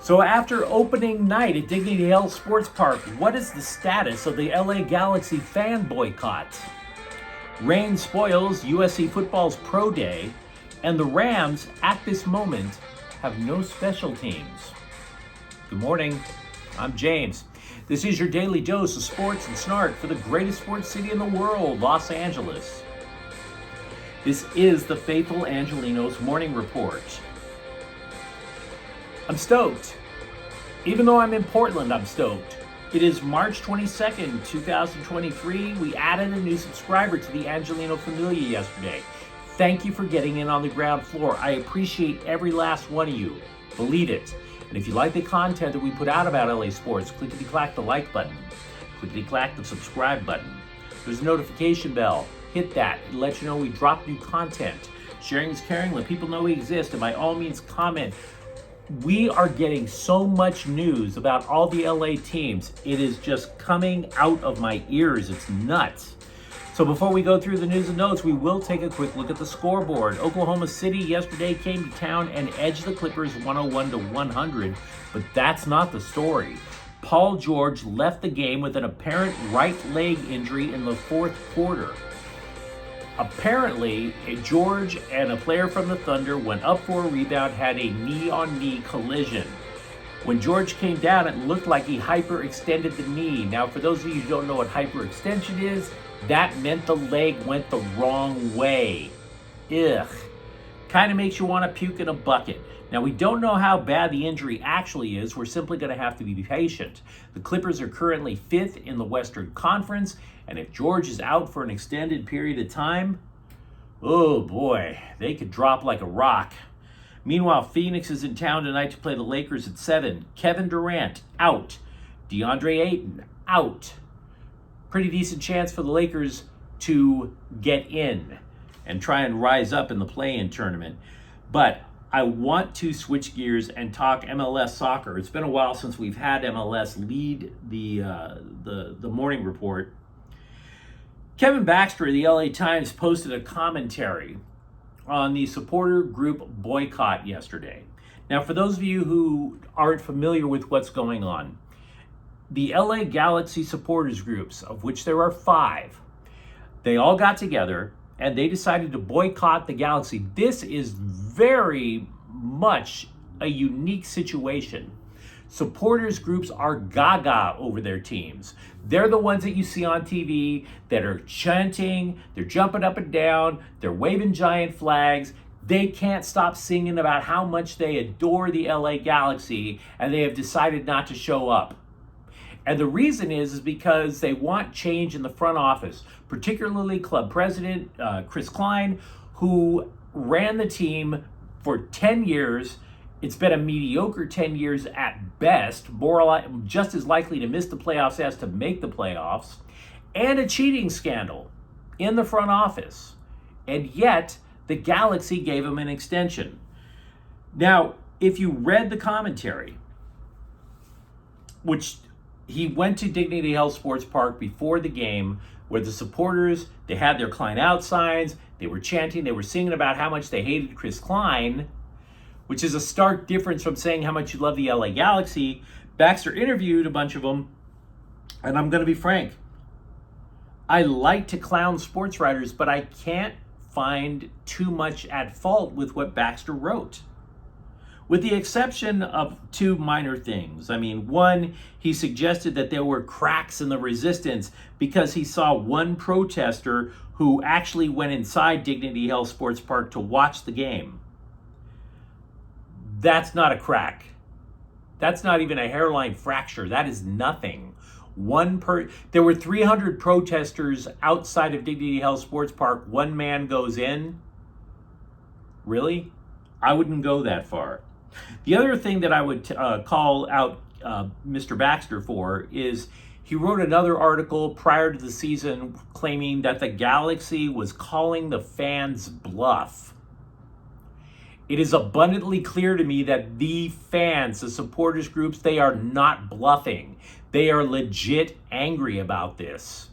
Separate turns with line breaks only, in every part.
So after opening night at Dignity Health Sports Park, what is the status of the LA Galaxy fan boycott? Rain spoils USC football's pro day, and the Rams, at this moment, have no special teams. Good morning, I'm James. This is your daily dose of sports and snark for the greatest sports city in the world, Los Angeles. This is the faithful Angelenos morning report. I'm stoked. Even though I'm in Portland, I'm stoked. It is March 22nd, 2023. We added a new subscriber to the Angelino familia yesterday. Thank you for getting in on the ground floor. I appreciate every last one of you. Believe it. And if you like the content that we put out about LA sports, clickety-clack the like button. Clickety-clack the subscribe button. There's a notification bell. Hit that. It lets you know we drop new content. Sharing is caring. Let people know we exist. And by all means, comment. We are getting so much news about all the LA teams. It is just coming out of my ears. It's nuts. So before we go through the news and notes, we will take a quick look at the scoreboard. Oklahoma City yesterday came to town and edged the Clippers 101-100, but that's not the story. Paul George left the game with an apparent right leg injury in the fourth quarter. Apparently, George and a player from the Thunder went up for a rebound, had a knee-on-knee collision. When George came down, it looked like he hyperextended the knee. Now, for those of you who don't know what hyperextension is, that meant the leg went the wrong way. Ugh. Kind of makes you want to puke in a bucket. Now, we don't know how bad the injury actually is. We're simply going to have to be patient. The Clippers are currently 5th in the Western Conference, and if George is out for an extended period of time, oh boy, they could drop like a rock. Meanwhile, Phoenix is in town tonight to play the Lakers at 7. Kevin Durant, out. DeAndre Ayton, out. Pretty decent chance for the Lakers to get in and try and rise up in the play-in tournament. But I want to switch gears and talk MLS soccer. It's been a while since we've had MLS lead the morning report. Kevin Baxter of the LA Times posted a commentary on the supporter group boycott yesterday. Now, for those of you who aren't familiar with what's going on, the LA Galaxy supporters groups, of which there are 5, they all got together and they decided to boycott the Galaxy. This is very much a unique situation. Supporters groups are gaga over their teams. They're the ones that you see on TV that are chanting, they're jumping up and down, they're waving giant flags. They can't stop singing about how much they adore the LA Galaxy, and they have decided not to show up. And the reason is because they want change in the front office, particularly club president Chris Klein, who ran the team for 10 years. It's been a mediocre 10 years at best, just as likely to miss the playoffs as to make the playoffs, and a cheating scandal in the front office. And yet, the Galaxy gave him an extension. Now, if you read the commentary, which he went to Dignity Health Sports Park before the game, where the supporters, they had their Klein out signs, they were chanting, they were singing about how much they hated Chris Klein, which is a stark difference from saying how much you love the LA Galaxy. Baxter interviewed a bunch of them, and I'm going to be frank. I like to clown sports writers, but I can't find too much at fault with what Baxter wrote, with the exception of 2 minor things. I mean, one, he suggested that there were cracks in the resistance because he saw one protester who actually went inside Dignity Health Sports Park to watch the game. That's not a crack. That's not even a hairline fracture. That is nothing. There were 300 protesters outside of Dignity Health Sports Park. One man goes in. Really? I wouldn't go that far. The other thing that I would call out Mr. Baxter for is he wrote another article prior to the season claiming that the Galaxy was calling the fans bluff. It is abundantly clear to me that the fans, the supporters groups, they are not bluffing. They are legit angry about this.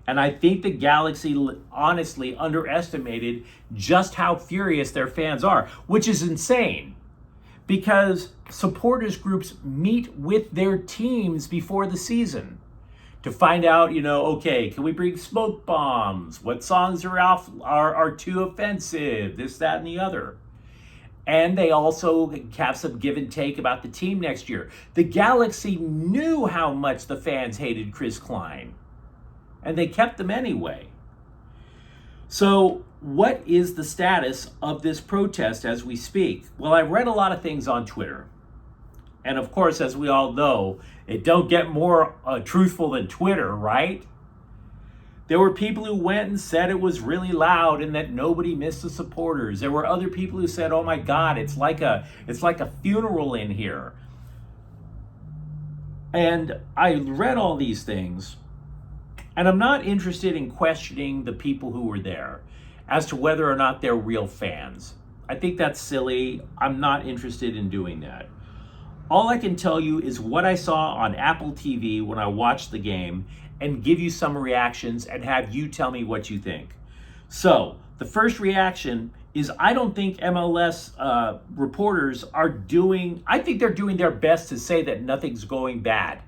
And I think the Galaxy honestly underestimated just how furious their fans are, which is insane. because supporters groups meet with their teams before the season to find out, okay, can we bring smoke bombs? What songs are too offensive? This, that, and the other. And they also have some give and take about the team next year. The Galaxy knew how much the fans hated Chris Klein, and they kept them anyway. So what is the status of this protest as we speak? Well, I read a lot of things on Twitter. And of course, as we all know, it don't get more truthful than Twitter, right? There were people who went and said it was really loud and that nobody missed the supporters. There were other people who said, "Oh my God, it's like a funeral in here." And I read all these things, and I'm not interested in questioning the people who were there as to whether or not they're real fans. I think that's silly. I'm not interested in doing that. All I can tell you is what I saw on Apple TV when I watched the game, and give you some reactions and have you tell me what you think. So the first reaction is, I don't think MLS reporters I think they're doing their best to say that nothing's going bad.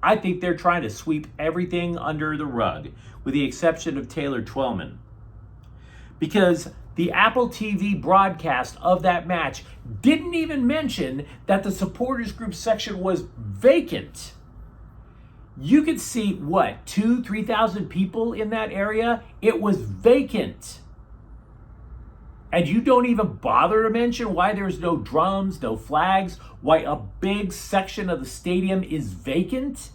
I think they're trying to sweep everything under the rug, with the exception of Taylor Twellman. Because the Apple TV broadcast of that match didn't even mention that the supporters group section was vacant. You could see, 2,000-3,000 people in that area? It was vacant. And you don't even bother to mention why there's no drums, no flags, why a big section of the stadium is vacant?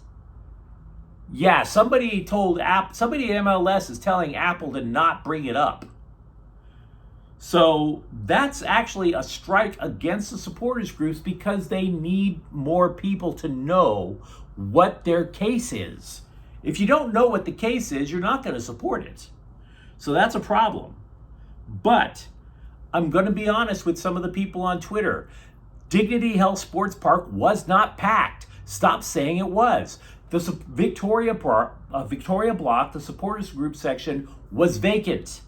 Yeah, somebody at MLS is telling Apple to not bring it up. So that's actually a strike against the supporters groups, because they need more people to know what their case is. If you don't know what the case is, you're not going to support it. So that's a problem. But I'm going to be honest with some of the people on Twitter. Dignity Health Sports Park was not packed. Stop saying it was. The Victoria Block, the supporters group section, was vacant.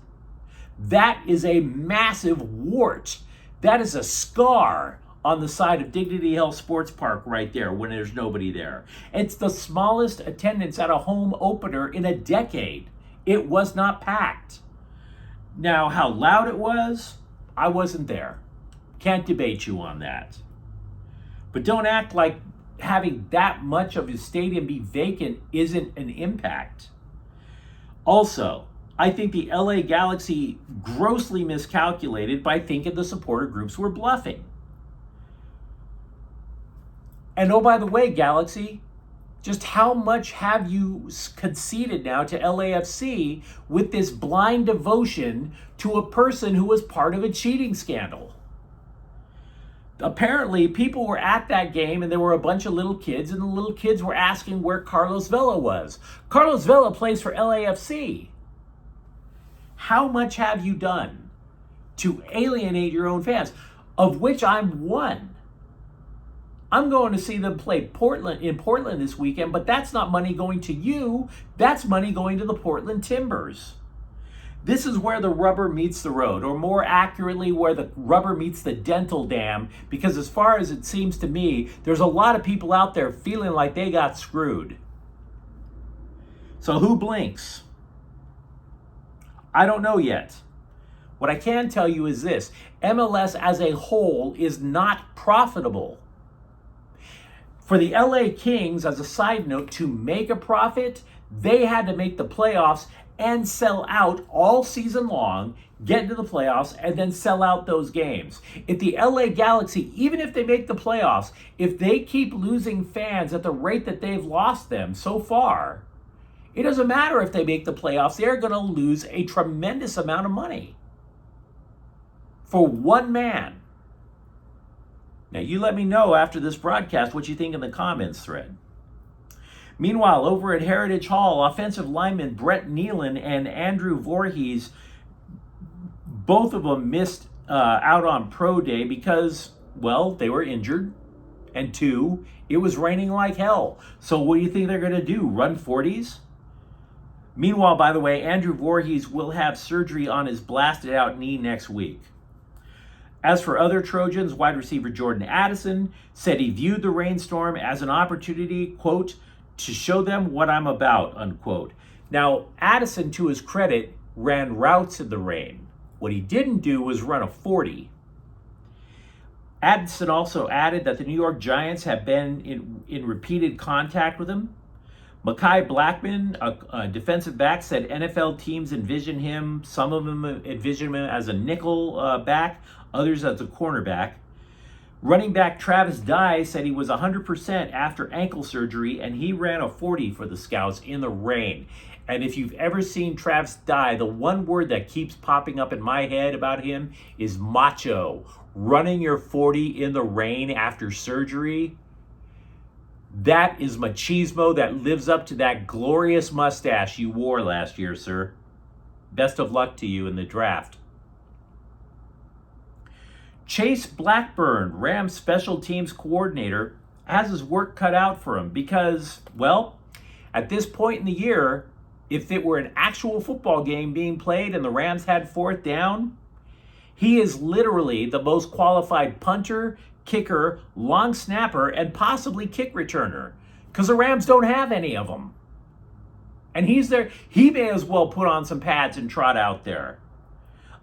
That is a massive wart. That is a scar on the side of Dignity Health Sports Park right there when there's nobody there. It's the smallest attendance at a home opener in a decade. It was not packed. Now, how loud it was, I wasn't there. Can't debate you on that. But don't act like having that much of your stadium be vacant isn't an impact. Also, I think the LA Galaxy grossly miscalculated by thinking the supporter groups were bluffing. And oh, by the way, Galaxy, just how much have you conceded now to LAFC with this blind devotion to a person who was part of a cheating scandal? Apparently, people were at that game and there were a bunch of little kids, and the little kids were asking where Carlos Vela was. Carlos Vela plays for LAFC. How much have you done to alienate your own fans, of which I'm one? I'm going to see them play in Portland this weekend, but that's not money going to you. That's money going to the Portland Timbers. This is where the rubber meets the road, or more accurately, where the rubber meets the dental dam, because as far as it seems to me, there's a lot of people out there feeling like they got screwed. So who blinks? I don't know yet. What I can tell you is this: MLS as a whole is not profitable. For the LA Kings, as a side note, to make a profit, they had to make the playoffs and sell out all season long, get into the playoffs, and then sell out those games. If the LA Galaxy, even if they make the playoffs, if they keep losing fans at the rate that they've lost them so far, it doesn't matter if they make the playoffs, they're going to lose a tremendous amount of money for one man. Now, you let me know after this broadcast what you think in the comments thread. Meanwhile, over at Heritage Hall, offensive linemen Brett Nealon and Andrew Voorhees, both of them missed out on pro day because, well, they were injured. And two, it was raining like hell. So what do you think they're going to do, run 40s? Meanwhile, by the way, Andrew Voorhees will have surgery on his blasted out knee next week. As for other Trojans, wide receiver Jordan Addison said he viewed the rainstorm as an opportunity, quote, to show them what I'm about, unquote. Now, Addison, to his credit, ran routes in the rain. What he didn't do was run a 40. Addison also added that the New York Giants have been in repeated contact with him. Mekhi Blackman, a defensive back, said NFL teams envision him, some of them envision him as a nickel back, others as a cornerback. Running back Travis Dye said he was 100% after ankle surgery, and he ran a 40 for the Scouts in the rain. And if you've ever seen Travis Dye, the one word that keeps popping up in my head about him is macho. Running your 40 in the rain after surgery, that is machismo that lives up to that glorious mustache you wore last year, sir. Best of luck to you in the draft. Chase Blackburn, Rams special teams coordinator, has his work cut out for him because, well, at this point in the year, if it were an actual football game being played and the Rams had fourth down, he is literally the most qualified punter, kicker, long snapper, and possibly kick returner because the Rams don't have any of them. And he's there. He may as well put on some pads and trot out there.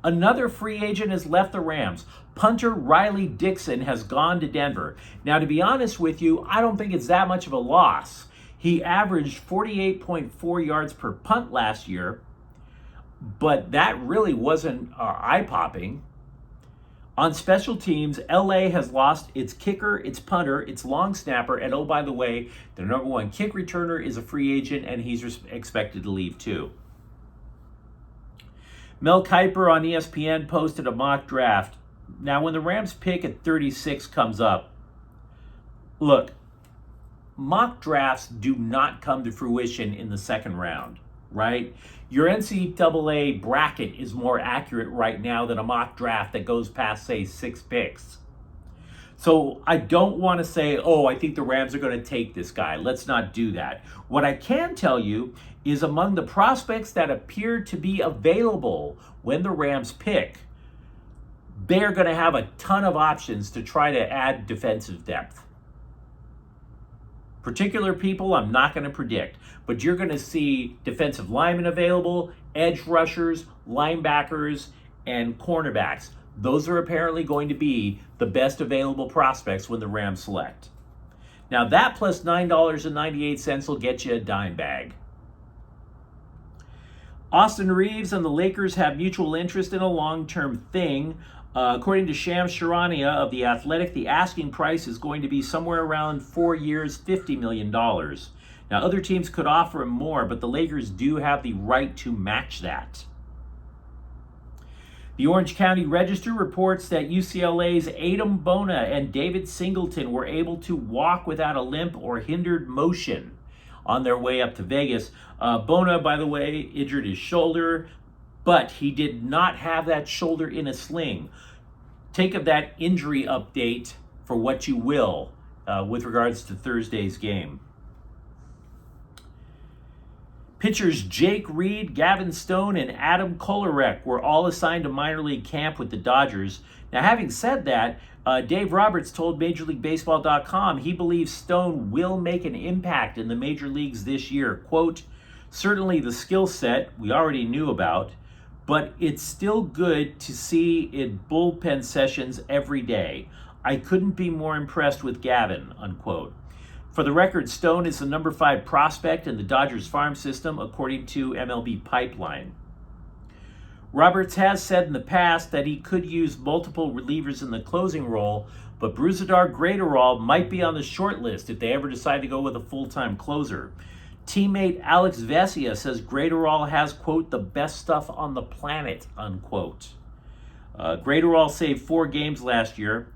Another free agent has left the Rams. Punter Riley Dixon has gone to Denver. Now, to be honest with you, I don't think it's that much of a loss. He averaged 48.4 yards per punt last year, but that really wasn't eye-popping. On special teams, LA has lost its kicker, its punter, its long snapper, and oh, by the way, their number one kick returner is a free agent, and he's expected to leave too. Mel Kiper on ESPN posted a mock draft. Now, when the Rams pick at 36 comes up, look, mock drafts do not come to fruition in the second round, right? Your NCAA bracket is more accurate right now than a mock draft that goes past, say, 6 picks. So I don't want to say, oh, I think the Rams are going to take this guy. Let's not do that. What I can tell you is among the prospects that appear to be available when the Rams pick, they're going to have a ton of options to try to add defensive depth. Particular people I'm not going to predict, but you're going to see defensive linemen available, edge rushers, linebackers, and cornerbacks. Those are apparently going to be the best available prospects when the Rams select. Now that plus $9.98 will get you a dime bag. Austin Reeves and the Lakers have mutual interest in a long-term thing. According to Shams Charania of The Athletic, the asking price is going to be somewhere around 4 years, $50 million. Now, other teams could offer him more, but the Lakers do have the right to match that. The Orange County Register reports that UCLA's Adam Bona and David Singleton were able to walk without a limp or hindered motion on their way up to Vegas. Bona, by the way, injured his shoulder, but he did not have that shoulder in a sling. Take of that injury update for what you will with regards to Thursday's game. Pitchers Jake Reed, Gavin Stone, and Adam Kolarek were all assigned to minor league camp with the Dodgers. Now, having said that, Dave Roberts told MajorLeagueBaseball.com he believes Stone will make an impact in the major leagues this year. Quote, certainly the skill set we already knew about, but it's still good to see in bullpen sessions every day. I couldn't be more impressed with Gavin, unquote. For the record, Stone is the number 5 prospect in the Dodgers farm system, according to MLB Pipeline. Roberts has said in the past that he could use multiple relievers in the closing role, but Brusdar Graterol might be on the short list if they ever decide to go with a full-time closer. Teammate Alex Vesia says Graterol has, quote, the best stuff on the planet, unquote. Graterol saved 4 games last year.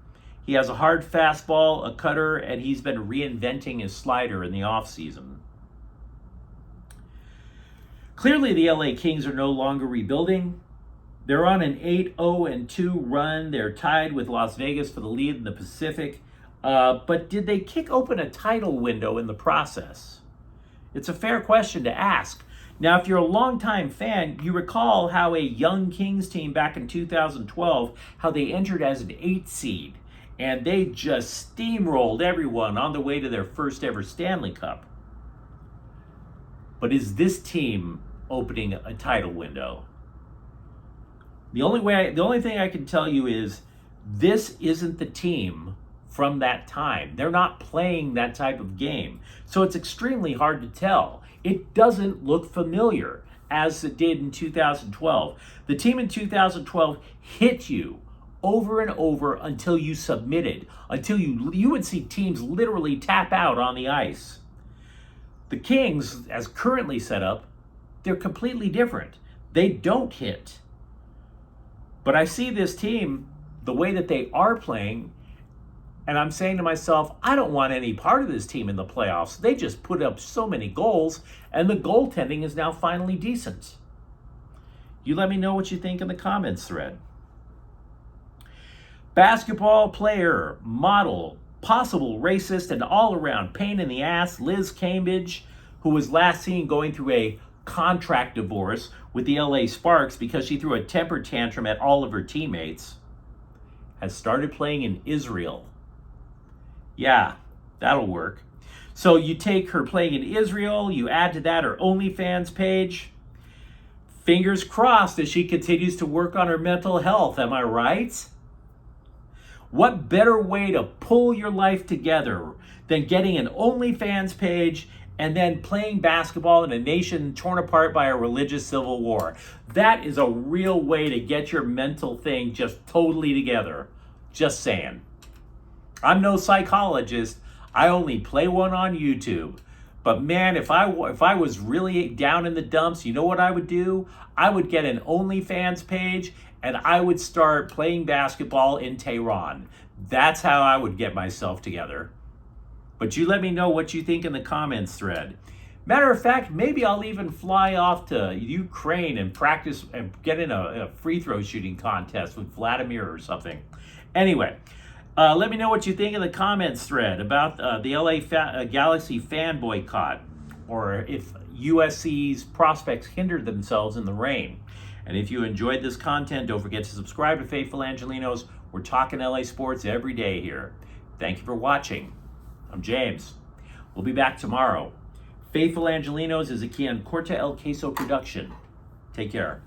He has a hard fastball, a cutter, and he's been reinventing his slider in the offseason. Clearly, the LA Kings are no longer rebuilding. They're on an 8-0-2 run. They're tied with Las Vegas for the lead in the Pacific. But did they kick open a title window in the process? It's a fair question to ask. Now, if you're a longtime fan, you recall how a young Kings team back in 2012, how they entered as an 8 seed, and they just steamrolled everyone on the way to their first ever Stanley Cup. But is this team opening a title window? The only thing I can tell you is this isn't the team from that time. They're not playing that type of game. So it's extremely hard to tell. It doesn't look familiar as it did in 2012. The team in 2012 hit you over and over until you submitted, until you would see teams literally tap out on the ice. The Kings, as currently set up, they're completely different. They don't hit. But I see this team, the way that they are playing, and I'm saying to myself, I don't want any part of this team in the playoffs. They just put up so many goals, and the goaltending is now finally decent. You let me know what you think in the comments thread. Basketball player, model, possible racist, and all-around pain in the ass, Liz Cambridge, who was last seen going through a contract divorce with the LA Sparks because she threw a temper tantrum at all of her teammates, has started playing in Israel. Yeah, that'll work. So you take her playing in Israel, you add to that her OnlyFans page. Fingers crossed as she continues to work on her mental health, am I right? What better way to pull your life together than getting an OnlyFans page and then playing basketball in a nation torn apart by a religious civil war? That is a real way to get your mental thing just totally together. Just saying. I'm no psychologist. I only play one on YouTube. But man, if I was really down in the dumps, you know what I would do? I would get an OnlyFans page and I would start playing basketball in Tehran. That's how I would get myself together. But you let me know what you think in the comments thread. Matter of fact, maybe I'll even fly off to Ukraine and practice and get in a free throw shooting contest with Vladimir or something. Anyway, let me know what you think in the comments thread about the LA Galaxy fan boycott, or if USC's prospects hindered themselves in the rain. And if you enjoyed this content, don't forget to subscribe to Faithful Angelenos. We're talking LA sports every day here. Thank you for watching. I'm James. We'll be back tomorrow. Faithful Angelenos is a Corte El Queso production. Take care.